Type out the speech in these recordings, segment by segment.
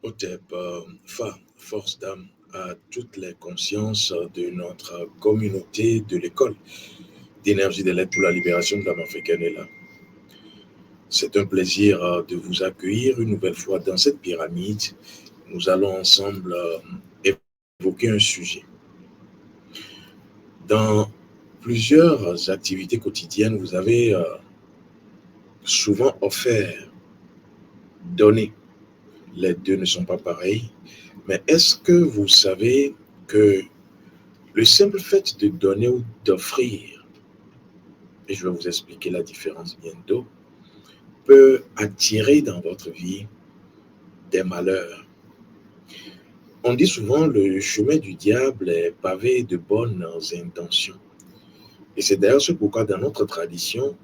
OTEP, force d'âme à toutes les consciences de notre communauté de l'école d'énergie de l'aide pour la libération de l'âme africaine est là. C'est un plaisir de vous accueillir une nouvelle fois dans cette pyramide. Nous allons ensemble évoquer un sujet. Dans plusieurs activités quotidiennes, vous avez souvent offert, donné. Les deux ne sont pas pareils. Mais est-ce que vous savez que le simple fait de donner ou d'offrir, et je vais vous expliquer la différence bientôt, peut attirer dans votre vie des malheurs. On dit souvent le chemin du diable est pavé de bonnes intentions. Et c'est d'ailleurs ce pourquoi dans notre tradition,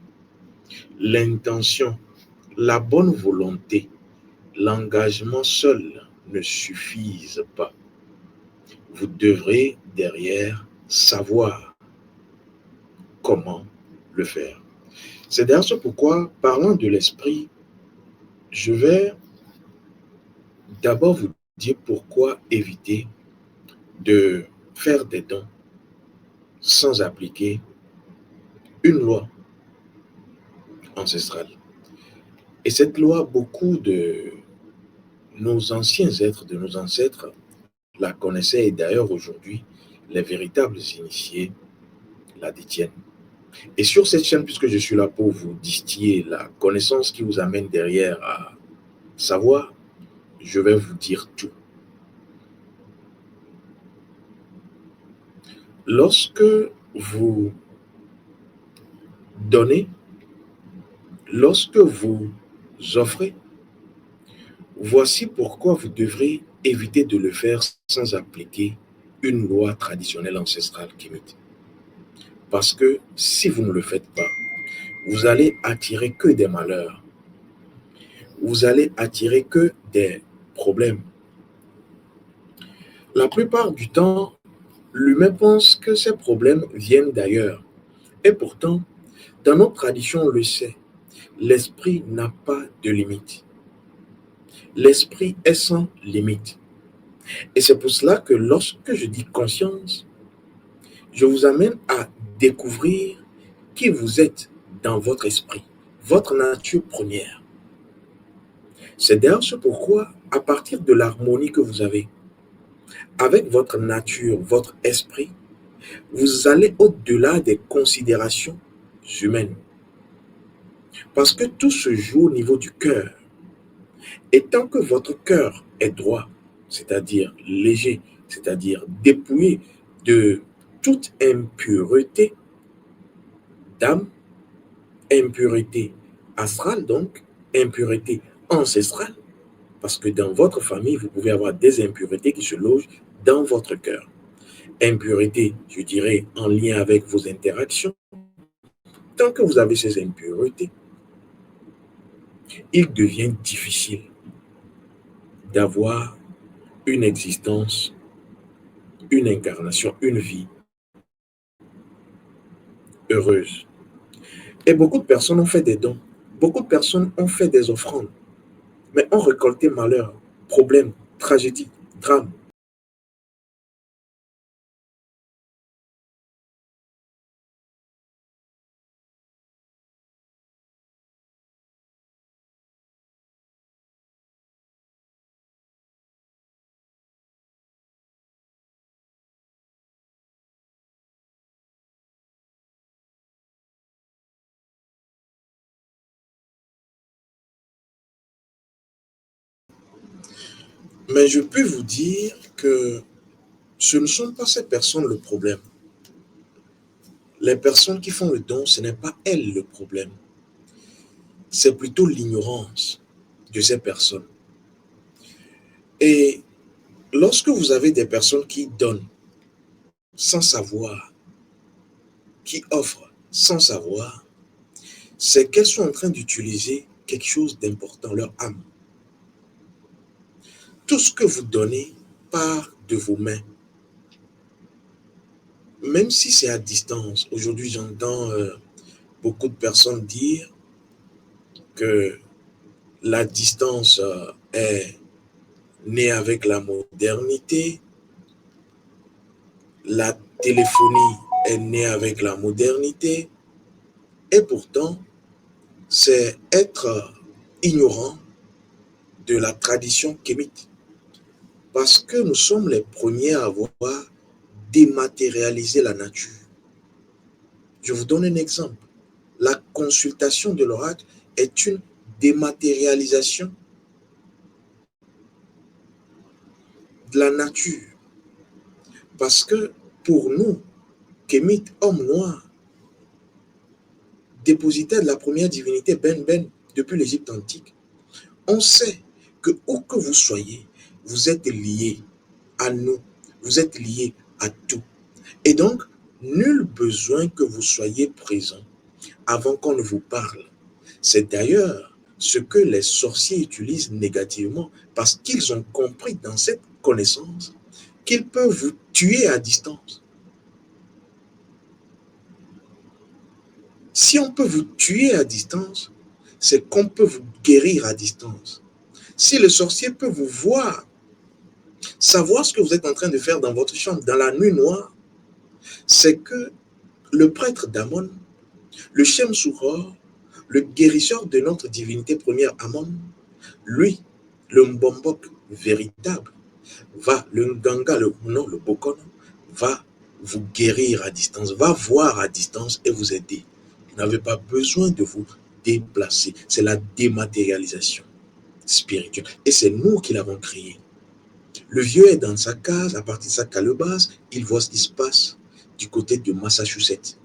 l'intention, la bonne volonté, l'engagement seul ne suffisent pas. Vous devrez derrière savoir comment le faire. C'est d'ailleurs ce pourquoi, parlant de l'esprit, je vais d'abord vous dire pourquoi éviter de faire des dons sans appliquer une loi ancestrale. Et cette loi, beaucoup de nos anciens êtres, de nos ancêtres, la connaissaient et d'ailleurs aujourd'hui, les véritables initiés la détiennent. Et sur cette chaîne, puisque je suis là pour vous distiller la connaissance qui vous amène derrière à savoir, je vais vous dire tout. Lorsque vous donnez, lorsque vous offrez, voici pourquoi vous devrez éviter de le faire sans appliquer une loi traditionnelle ancestrale kémite. Parce que si vous ne le faites pas, vous allez attirer que des malheurs. Vous allez attirer que des problèmes. La plupart du temps, l'humain pense que ces problèmes viennent d'ailleurs. Et pourtant, dans notre tradition, on le sait, l'esprit n'a pas de limite. L'esprit est sans limite. Et c'est pour cela que lorsque je dis conscience, je vous amène à découvrir qui vous êtes dans votre esprit, votre nature première. C'est d'ailleurs ce pourquoi, à partir de l'harmonie que vous avez avec votre nature, votre esprit, vous allez au-delà des considérations humaines. Parce que tout se joue au niveau du cœur. Et tant que votre cœur est droit, c'est-à-dire léger, c'est-à-dire dépouillé de toute impureté d'âme, impureté astrale donc, impureté ancestrale, parce que dans votre famille, vous pouvez avoir des impuretés qui se logent dans votre cœur. Impureté, je dirais, en lien avec vos interactions. Tant que vous avez ces impuretés, il devient difficile d'avoir une existence, une incarnation, une vie heureuse. Et beaucoup de personnes ont fait des dons, beaucoup de personnes ont fait des offrandes, mais ont récolté malheur, problèmes, tragédies, drames. Mais je peux vous dire que ce ne sont pas ces personnes le problème. Les personnes qui font le don, ce n'est pas elles le problème. C'est plutôt l'ignorance de ces personnes. Et lorsque vous avez des personnes qui donnent sans savoir, qui offrent sans savoir, c'est qu'elles sont en train d'utiliser quelque chose d'important, leur âme. Tout ce que vous donnez part de vos mains. Même si c'est à distance, aujourd'hui j'entends beaucoup de personnes dire que la distance est né avec la modernité, la téléphonie est née avec la modernité, et pourtant, c'est être ignorant de la tradition kémite. Parce que nous sommes les premiers à avoir dématérialisé la nature. Je vous donne un exemple. La consultation de l'oracle est une dématérialisation de la nature. Parce que pour nous, kémites, hommes noirs, dépositaires de la première divinité Ben Ben depuis l'Égypte antique, on sait que où que vous soyez, vous êtes liés à nous, vous êtes liés à tout. Et donc, nul besoin que vous soyez présent avant qu'on ne vous parle. C'est d'ailleurs ce que les sorciers utilisent négativement parce qu'ils ont compris dans cette connaissance qu'ils peuvent vous tuer à distance. Si on peut vous tuer à distance, c'est qu'on peut vous guérir à distance. Si le sorcier peut vous voir, savoir ce que vous êtes en train de faire dans votre chambre, dans la nuit noire, c'est que le prêtre d'Amon, le Shem Souror, le guérisseur de notre divinité première Amon, lui, le Mbombok véritable, le Nganga, le Huno, le Bokono, va vous guérir à distance, va voir à distance et vous aider. Vous n'avez pas besoin de vous déplacer. C'est la dématérialisation spirituelle. Et c'est nous qui l'avons créé. Le vieux est dans sa case, à partir de sa calebasse, il voit ce qui se passe du côté de Massachusetts.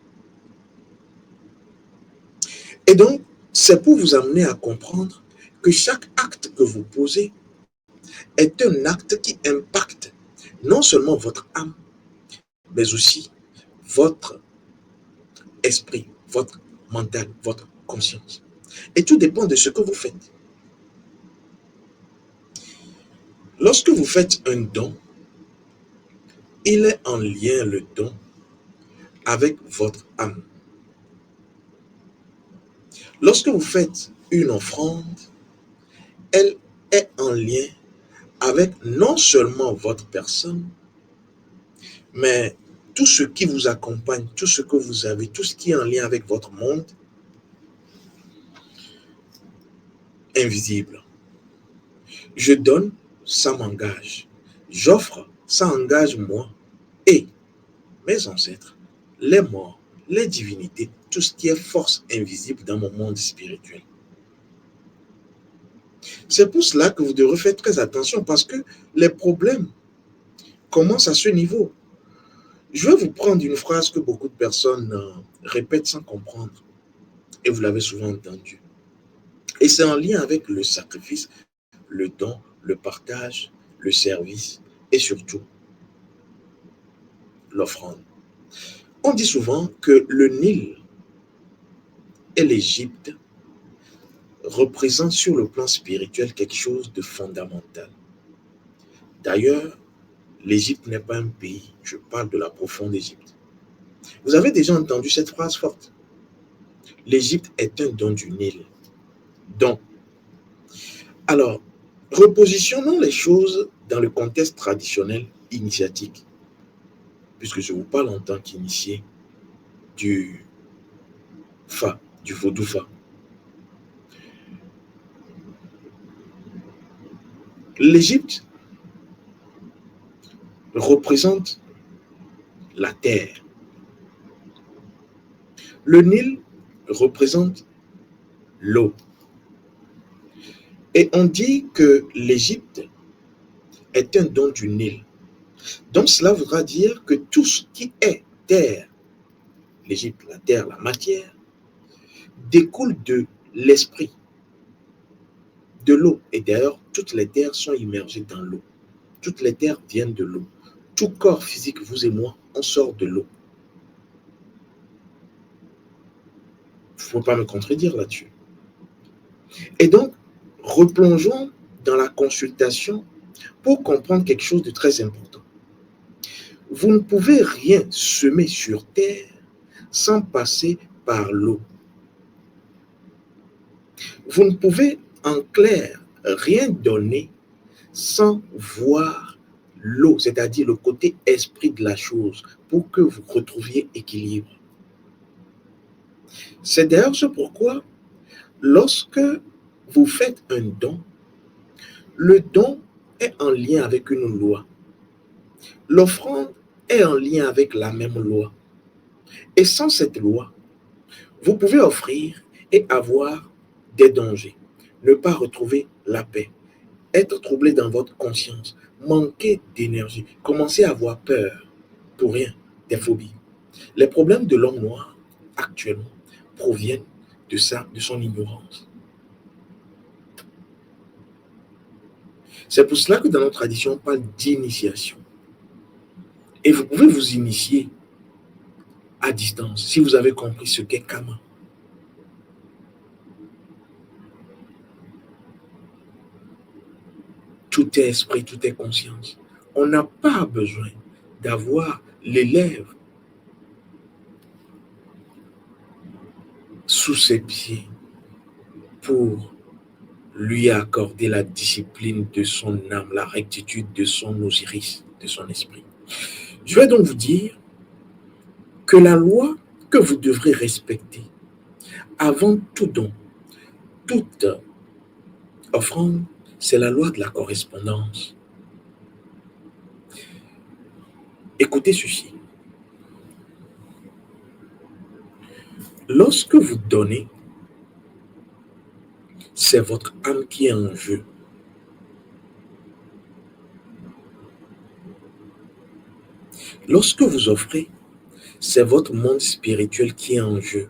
Et donc, c'est pour vous amener à comprendre que chaque acte que vous posez est un acte qui impacte non seulement votre âme, mais aussi votre esprit, votre mental, votre conscience. Et tout dépend de ce que vous faites. Lorsque vous faites un don, il est en lien, le don, avec votre âme. Lorsque vous faites une offrande, elle est en lien avec non seulement votre personne, mais tout ce qui vous accompagne, tout ce que vous avez, tout ce qui est en lien avec votre monde invisible. Je donne, ça m'engage. J'offre, ça engage moi et mes ancêtres, les morts, les divinités, tout ce qui est force invisible dans mon monde spirituel. C'est pour cela que vous devrez faire très attention parce que les problèmes commencent à ce niveau. Je vais vous prendre une phrase que beaucoup de personnes répètent sans comprendre et vous l'avez souvent entendu. Et c'est en lien avec le sacrifice, le don, le partage, le service et surtout l'offrande. On dit souvent que le Nil et l'Égypte représentent sur le plan spirituel quelque chose de fondamental. D'ailleurs, l'Égypte n'est pas un pays, je parle de la profonde Égypte. Vous avez déjà entendu cette phrase forte. L'Égypte est un don du Nil. Donc, alors, repositionnons les choses dans le contexte traditionnel initiatique, puisque je vous parle en tant qu'initié du Fa, du vaudou Fa. L'Égypte représente la terre. Le Nil représente l'eau. Et on dit que l'Égypte est un don du Nil. Donc cela voudra dire que tout ce qui est terre, l'Égypte, la terre, la matière, découle de l'esprit, de l'eau. Et d'ailleurs, toutes les terres sont immergées dans l'eau. Toutes les terres viennent de l'eau. Tout corps physique, vous et moi, on sort de l'eau. Il ne faut pas me contredire là-dessus. Et donc, replongeons dans la consultation pour comprendre quelque chose de très important. Vous ne pouvez rien semer sur terre sans passer par l'eau. Vous ne pouvez en clair rien donner sans voir l'eau, c'est-à-dire le côté esprit de la chose, pour que vous retrouviez équilibre. C'est d'ailleurs ce pourquoi, lorsque vous faites un don, le don est en lien avec une loi. L'offrande est en lien avec la même loi. Et sans cette loi, vous pouvez offrir et avoir des dangers, ne pas retrouver la paix, être troublé dans votre conscience, manquer d'énergie, commencer à avoir peur pour rien, des phobies. Les problèmes de l'homme noir, actuellement, proviennent de ça, de son ignorance. C'est pour cela que dans notre tradition, on parle d'initiation. Et vous pouvez vous initier à distance si vous avez compris ce qu'est Kama. Tout est esprit, tout est conscience. On n'a pas besoin d'avoir l'élève sous ses pieds pour lui accorder la discipline de son âme, la rectitude de son Osiris, de son esprit. Je vais donc vous dire que la loi que vous devrez respecter avant tout don, toute offrande, c'est la loi de la correspondance. Écoutez ceci. Lorsque vous donnez, c'est votre âme qui est en jeu. Lorsque vous offrez, c'est votre monde spirituel qui est en jeu.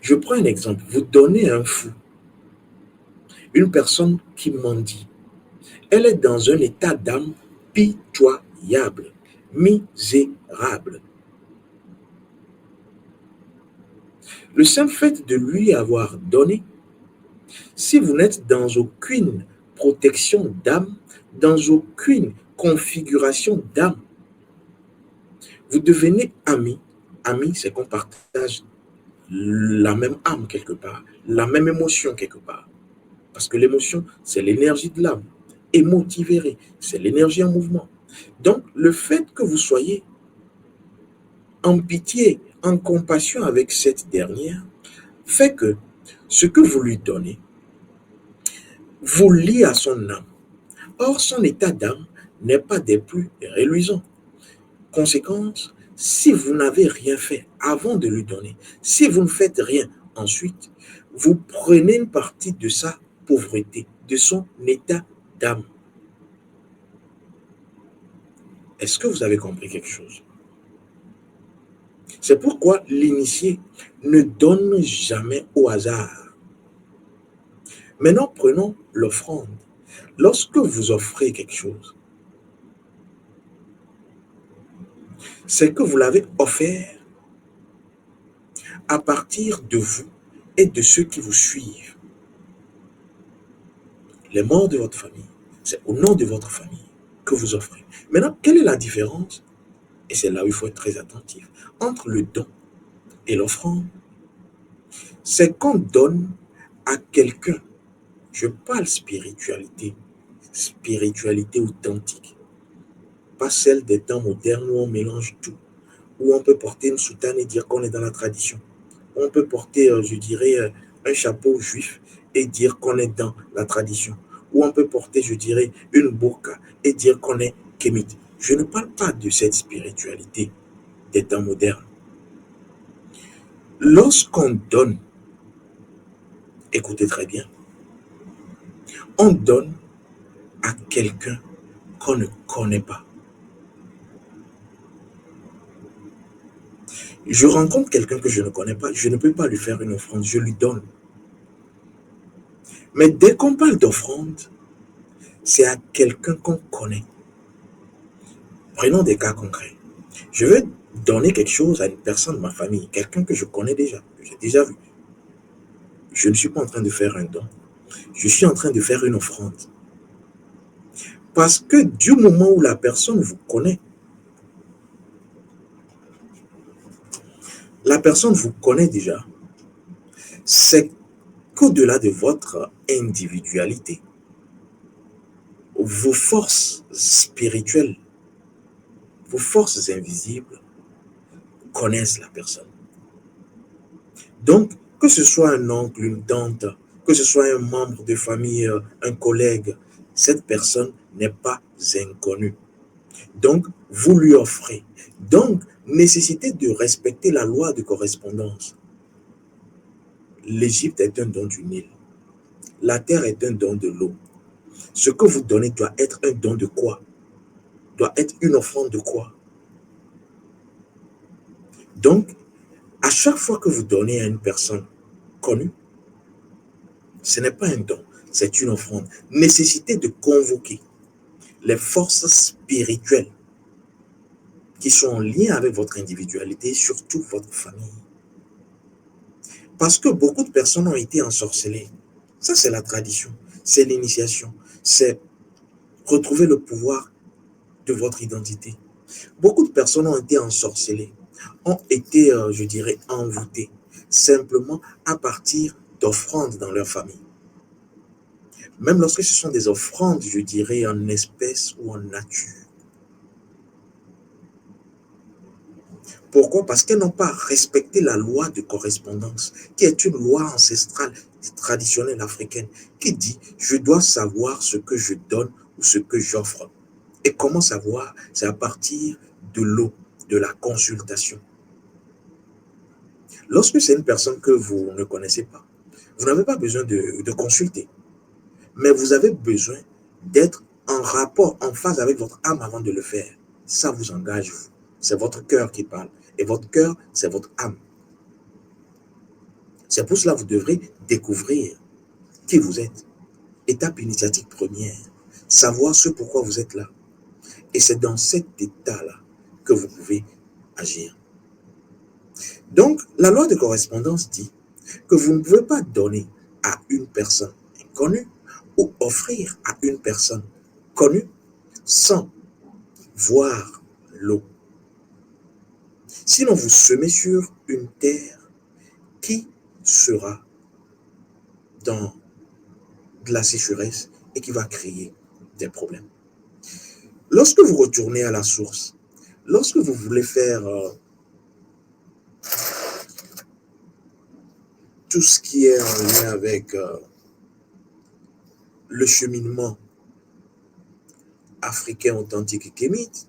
Je prends un exemple. Vous donnez à un fou, une personne qui mendie. Elle est dans un état d'âme pitoyable, misérable. Le simple fait de lui avoir donné, si vous n'êtes dans aucune protection d'âme, dans aucune configuration d'âme, vous devenez ami. Ami, c'est qu'on partage la même âme quelque part, la même émotion quelque part. Parce que l'émotion, c'est l'énergie de l'âme. Émotivérée, c'est l'énergie en mouvement. Donc, le fait que vous soyez en pitié, en compassion avec cette dernière, fait que ce que vous lui donnez vous lie à son âme. Or, son état d'âme n'est pas des plus reluisants. Conséquence, si vous n'avez rien fait avant de lui donner, si vous ne faites rien ensuite, vous prenez une partie de sa pauvreté, de son état d'âme. Est-ce que vous avez compris quelque chose? C'est pourquoi l'initié ne donne jamais au hasard. Maintenant, prenons l'offrande. Lorsque vous offrez quelque chose, c'est que vous l'avez offert à partir de vous et de ceux qui vous suivent. Les morts de votre famille, c'est au nom de votre famille que vous offrez. Maintenant, quelle est la différence? Et c'est là où il faut être très attentif. Entre le don et l'offrande, c'est qu'on donne à quelqu'un. Je parle spiritualité, spiritualité authentique. Pas celle des temps modernes où on mélange tout, où on peut porter une soutane et dire qu'on est dans la tradition. On peut porter, je dirais, un chapeau juif et dire qu'on est dans la tradition. Ou on peut porter, je dirais, une burqa et dire qu'on est kémite. Je ne parle pas de cette spiritualité des temps modernes. Lorsqu'on donne, écoutez très bien, on donne à quelqu'un qu'on ne connaît pas. Je rencontre quelqu'un que je ne connais pas, je ne peux pas lui faire une offrande, je lui donne. Mais dès qu'on parle d'offrande, c'est à quelqu'un qu'on connaît. Prenons des cas concrets. Je vais donner quelque chose à une personne de ma famille, quelqu'un que je connais déjà, que j'ai déjà vu. Je ne suis pas en train de faire un don. Je suis en train de faire une offrande. Parce que du moment où la personne vous connaît, la personne vous connaît déjà, c'est qu'au-delà de votre individualité, vos forces spirituelles, vos forces invisibles connaissent la personne. Donc, que ce soit un oncle, une tante, que ce soit un membre de famille, un collègue, cette personne n'est pas inconnue. Donc, vous lui offrez. Donc, nécessité de respecter la loi de correspondance. L'Égypte est un don du Nil. La terre est un don de l'eau. Ce que vous donnez doit être un don de quoi? Doit être une offrande de quoi? Donc, à chaque fois que vous donnez à une personne connue, ce n'est pas un don, c'est une offrande. Nécessité de convoquer les forces spirituelles qui sont en lien avec votre individualité, surtout votre famille. Parce que beaucoup de personnes ont été ensorcelées. Ça, c'est la tradition, c'est l'initiation, c'est retrouver le pouvoir de votre identité. Beaucoup de personnes ont été ensorcelées, ont été, je dirais, envoûtées, simplement à partir d'offrandes dans leur famille. Même lorsque ce sont des offrandes, je dirais, en espèces ou en nature. Pourquoi? Parce qu'elles n'ont pas respecté la loi de correspondance, qui est une loi ancestrale, traditionnelle africaine, qui dit, je dois savoir ce que je donne ou ce que j'offre. Et comment savoir? C'est à partir de l'eau, de la consultation. Lorsque c'est une personne que vous ne connaissez pas, vous n'avez pas besoin de consulter, mais vous avez besoin d'être en rapport, en phase avec votre âme avant de le faire. Ça vous engage, vous. C'est votre cœur qui parle. Et votre cœur, c'est votre âme. C'est pour cela que vous devrez découvrir qui vous êtes. Étape initiatique première. Savoir ce pourquoi vous êtes là. Et c'est dans cet état-là que vous pouvez agir. Donc, la loi de correspondance dit que vous ne pouvez pas donner à une personne inconnue ou offrir à une personne connue sans voir l'eau. Sinon, vous semez sur une terre qui sera dans de la sécheresse et qui va créer des problèmes. Lorsque vous retournez à la source, lorsque vous voulez faire tout ce qui est en lien avec le cheminement africain authentique et kémite,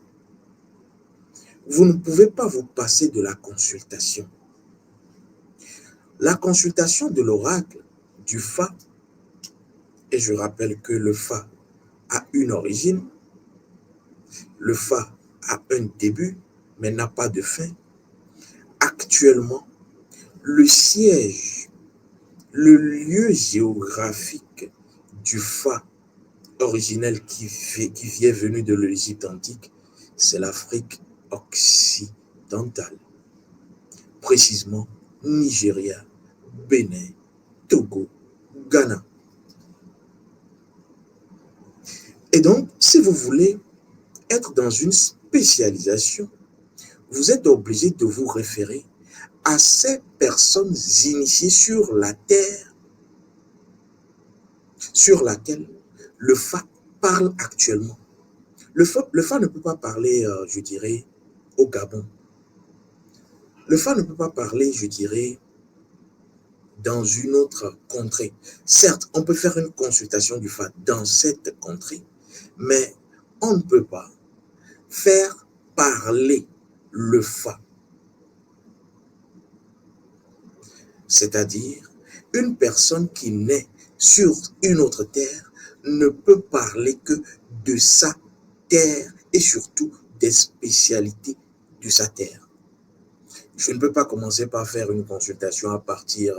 vous ne pouvez pas vous passer de la consultation. La consultation de l'oracle du Fa, et je rappelle que le Fa a une origine, le Fa a un début, mais n'a pas de fin. Actuellement, le siège, le lieu géographique du Fa originel qui est venu de l'Égypte antique, c'est l'Afrique occidentale. Précisément, Nigeria, Bénin, Togo, Ghana. Et donc, si vous voulez être dans une spécialisation, vous êtes obligé de vous référer à ces personnes initiées sur la terre sur laquelle le Fa parle actuellement. Le Fa ne peut pas parler, je dirais, au Gabon. Le Fa ne peut pas parler, je dirais, dans une autre contrée. Certes, on peut faire une consultation du Fa dans cette contrée, mais on ne peut pas faire parler le Fa. C'est-à-dire, une personne qui naît sur une autre terre ne peut parler que de sa terre et surtout des spécialités de sa terre. Je ne peux pas commencer par faire une consultation à partir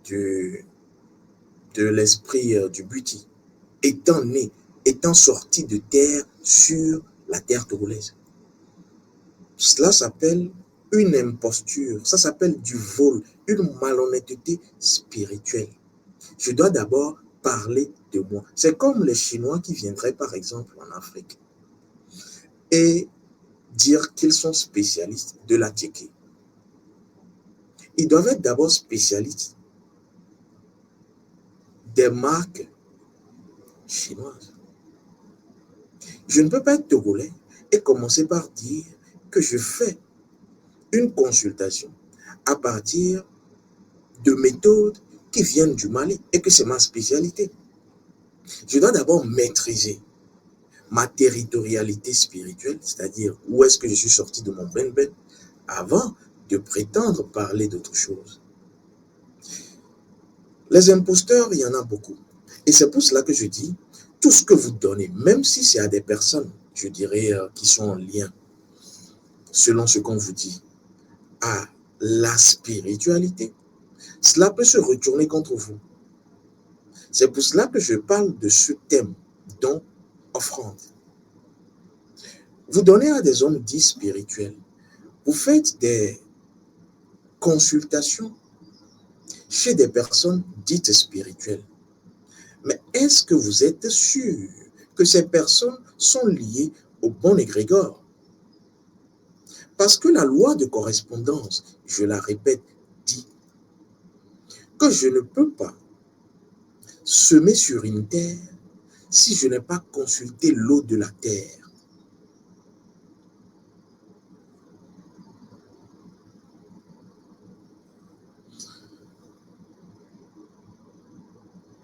de l'esprit du Buti, étant né, étant sorti de terre sur la terre togolaise. Cela s'appelle une imposture, ça s'appelle du vol, une malhonnêteté spirituelle. Je dois d'abord parler de moi. C'est comme les Chinois qui viendraient par exemple en Afrique et dire qu'ils sont spécialistes de la tchéké. Ils doivent être d'abord spécialistes des marques chinoise. Je ne peux pas être togolais et commencer par dire que je fais une consultation à partir de méthodes qui viennent du Mali et que c'est ma spécialité. Je dois d'abord maîtriser ma territorialité spirituelle, c'est-à-dire où est-ce que je suis sorti de mon ben-ben, avant de prétendre parler d'autre chose. Les imposteurs, il y en a beaucoup. Et c'est pour cela que je dis, tout ce que vous donnez, même si c'est à des personnes, je dirais, qui sont en lien, selon ce qu'on vous dit, à la spiritualité, cela peut se retourner contre vous. C'est pour cela que je parle de ce thème, don, offrande. Vous donnez à des hommes dits spirituels. Vous faites des consultations chez des personnes dites spirituelles. Mais est-ce que vous êtes sûr que ces personnes sont liées au bon égrégore? Parce que la loi de correspondance, je la répète, dit que je ne peux pas semer sur une terre si je n'ai pas consulté l'eau de la terre.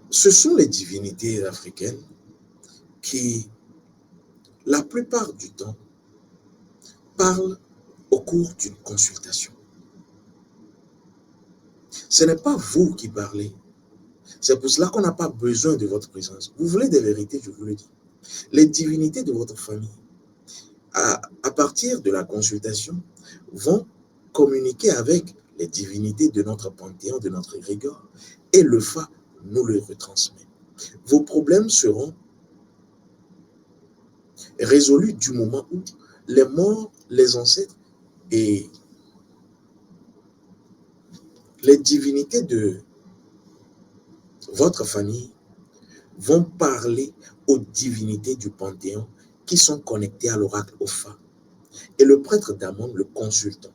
Ce sont les divinités africaines qui, la plupart du temps, parlent au cours d'une consultation. Ce n'est pas vous qui parlez. C'est pour cela qu'on n'a pas besoin de votre présence. Vous voulez des vérités, je vous le dis. Les divinités de votre famille, à partir de la consultation, vont communiquer avec les divinités de notre panthéon, de notre égrégore, et le Fa nous le retransmet. Vos problèmes seront résolus du moment où les morts, les ancêtres et les divinités de votre famille vont parler aux divinités du Panthéon qui sont connectées à l'oracle Opha. Et le prêtre d'Amon, le consultant,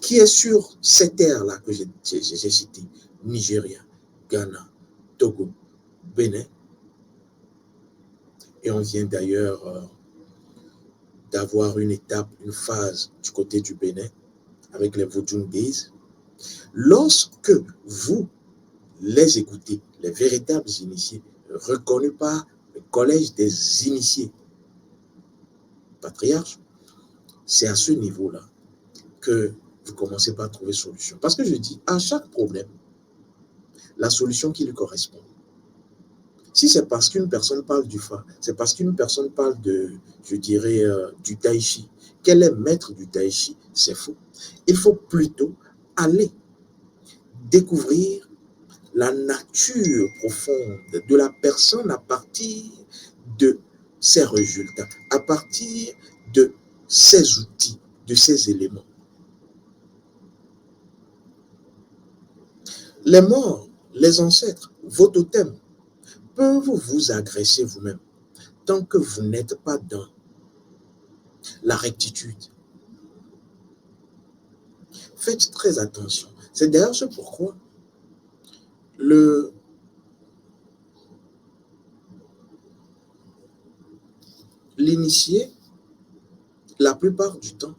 qui est sur cette terre-là que j'ai citée, Nigeria, Ghana, Togo, Bénin, et on vient d'ailleurs d'avoir une étape, une phase du côté du Bénin, avec les Vodun Days. Lorsque vous les écoutez, les véritables initiés, reconnus par le collège des initiés patriarches, c'est à ce niveau-là que vous commencez par trouver solution. Parce que je dis, à chaque problème, la solution qui lui correspond. Si c'est parce qu'une personne parle du Fa, c'est parce qu'une personne parle de, je dirais, du Tai Chi, qu'elle est maître du Tai Chi, c'est faux. Il faut plutôt aller découvrir la nature profonde de la personne à partir de ses résultats, à partir de ses outils, de ses éléments. Les morts, les ancêtres, vos totems peuvent vous agresser vous-même tant que vous n'êtes pas dans la rectitude. Faites très attention. C'est d'ailleurs ce pourquoi l'initié, la plupart du temps,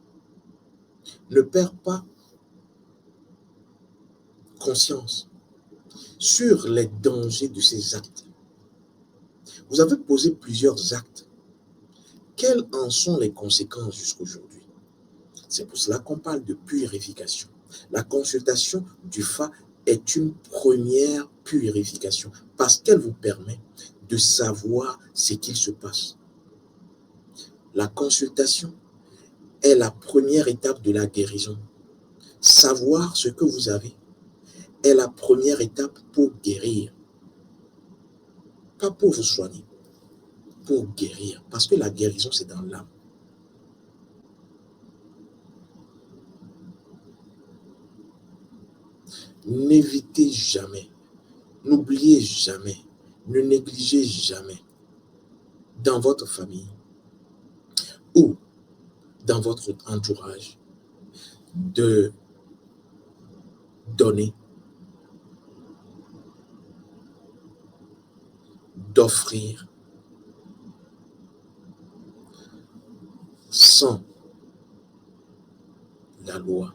ne perd pas conscience sur les dangers de ces actes. Vous avez posé plusieurs actes. Quelles en sont les conséquences jusqu'aujourd'hui? C'est pour cela qu'on parle de purification. La consultation du Fa est une première purification parce qu'elle vous permet de savoir ce qu'il se passe. La consultation est la première étape de la guérison. Savoir ce que vous avez est la première étape pour guérir. Pas pour vous soigner, pour guérir. Parce que la guérison, c'est dans l'âme. N'évitez jamais, n'oubliez jamais, ne négligez jamais dans votre famille ou dans votre entourage de donner, t'offrir sans la loi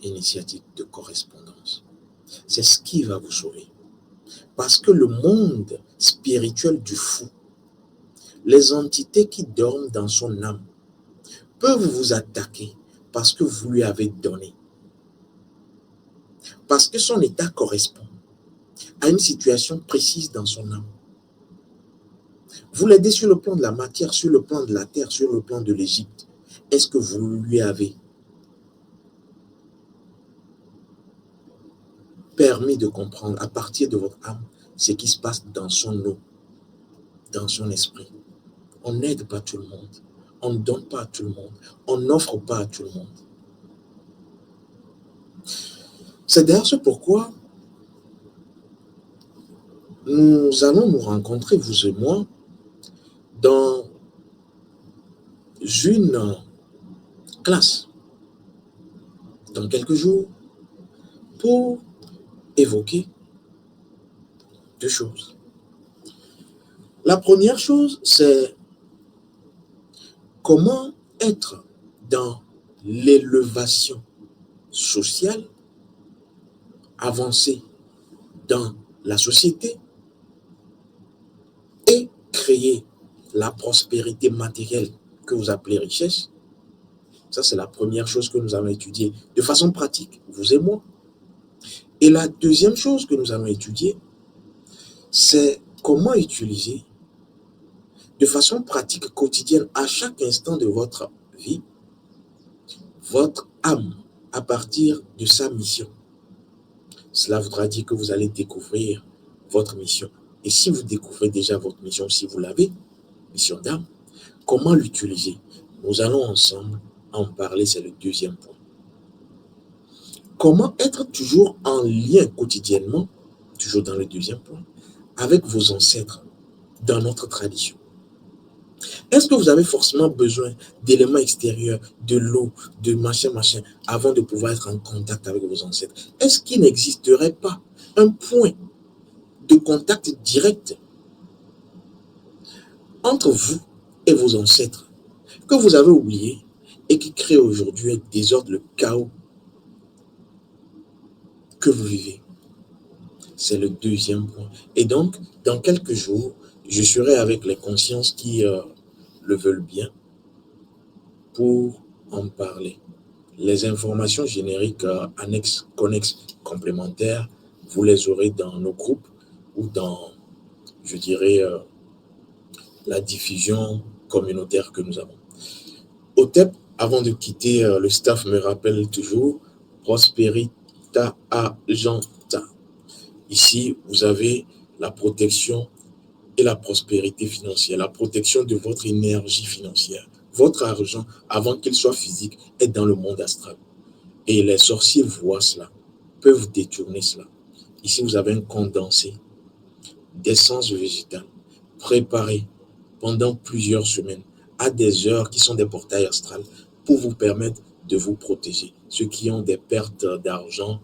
initiatique de correspondance. C'est ce qui va vous sauver. Parce que le monde spirituel du fou, les entités qui dorment dans son âme, peuvent vous attaquer parce que vous lui avez donné. Parce que son état correspond à une situation précise dans son âme. Vous l'aidez sur le plan de la matière, sur le plan de la terre, sur le plan de l'Égypte. Est-ce que vous lui avez permis de comprendre à partir de votre âme ce qui se passe dans son eau, dans son esprit? On n'aide pas tout le monde. On ne donne pas à tout le monde. On n'offre pas à tout le monde. C'est d'ailleurs ce pourquoi nous allons nous rencontrer, vous et moi, dans une classe, dans quelques jours, pour évoquer deux choses. La première chose, c'est comment être dans l'élévation sociale, avancer dans la société et créer la prospérité matérielle que vous appelez richesse. Ça, c'est la première chose que nous allons étudier de façon pratique, vous et moi. Et la deuxième chose que nous allons étudier, c'est comment utiliser de façon pratique quotidienne à chaque instant de votre vie, votre âme à partir de sa mission. Cela voudra dire que vous allez découvrir votre mission. Et si vous découvrez déjà votre mission, si vous l'avez, mission d'âme, comment l'utiliser? Nous allons ensemble en parler, c'est le deuxième point. Comment être toujours en lien quotidiennement, toujours dans le deuxième point, avec vos ancêtres dans notre tradition? Est-ce que vous avez forcément besoin d'éléments extérieurs, de l'eau, de machin, avant de pouvoir être en contact avec vos ancêtres? Est-ce qu'il n'existerait pas un point de contact direct entre vous et vos ancêtres que vous avez oublié et qui crée aujourd'hui un désordre, le chaos que vous vivez? C'est le deuxième point. Et donc, dans quelques jours, je serai avec les consciences qui le veulent bien pour en parler. Les informations génériques annexes, connexes, complémentaires, vous les aurez dans nos groupes ou dans, je dirais, la diffusion communautaire que nous avons. OTEP, avant de quitter, le staff me rappelle toujours Prosperita Argenta. Ici, vous avez la protection et la prospérité financière, la protection de votre énergie financière. Votre argent, avant qu'il soit physique, est dans le monde astral. Et les sorciers voient cela, peuvent détourner cela. Ici, vous avez un condensé d'essence végétale préparé pendant plusieurs semaines à des heures qui sont des portails astrales pour vous permettre de vous protéger. Ceux qui ont des pertes d'argent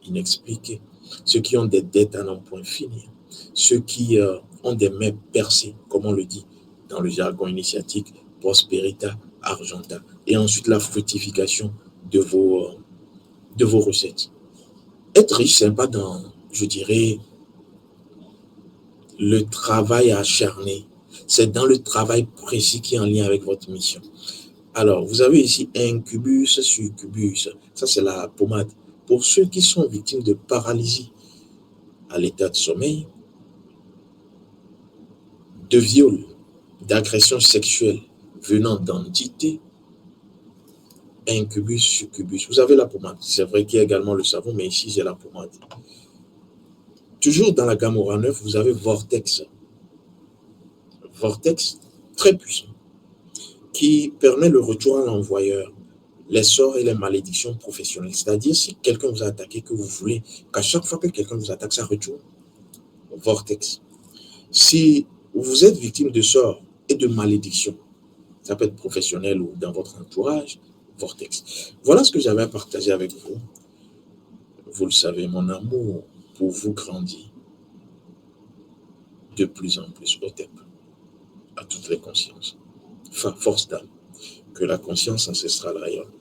inexpliquées, ceux qui ont des dettes à n'en point finir, ceux qui ont des mains percées, comme on le dit dans le jargon initiatique, prosperita argenta, et ensuite la fructification de vos recettes. Être riche, ce n'est pas dans, je dirais, le travail acharné, c'est dans le travail précis qui est en lien avec votre mission. Alors, vous avez ici incubus, succubus, ça c'est la pommade. Pour ceux qui sont victimes de paralysie à l'état de sommeil, de viol, d'agression sexuelle venant d'entités, incubus, succubus. Vous avez la pommade. C'est vrai qu'il y a également le savon, mais ici j'ai la pommade. Toujours dans la gamme Aura 9, vous avez Vortex. Vortex très puissant qui permet le retour à l'envoyeur, les sorts et les malédictions professionnelles. C'est-à-dire, si quelqu'un vous a attaqué, que vous voulez qu'à chaque fois que quelqu'un vous attaque, ça retourne. Vortex. Si vous êtes victime de sorts et de malédictions, ça peut être professionnel ou dans votre entourage, Vortex. Voilà ce que j'avais à partager avec vous. Vous le savez, mon amour pour vous grandit. de plus en plus au temple, à toutes les consciences. Force d'âme, que la conscience ancestrale rayonne.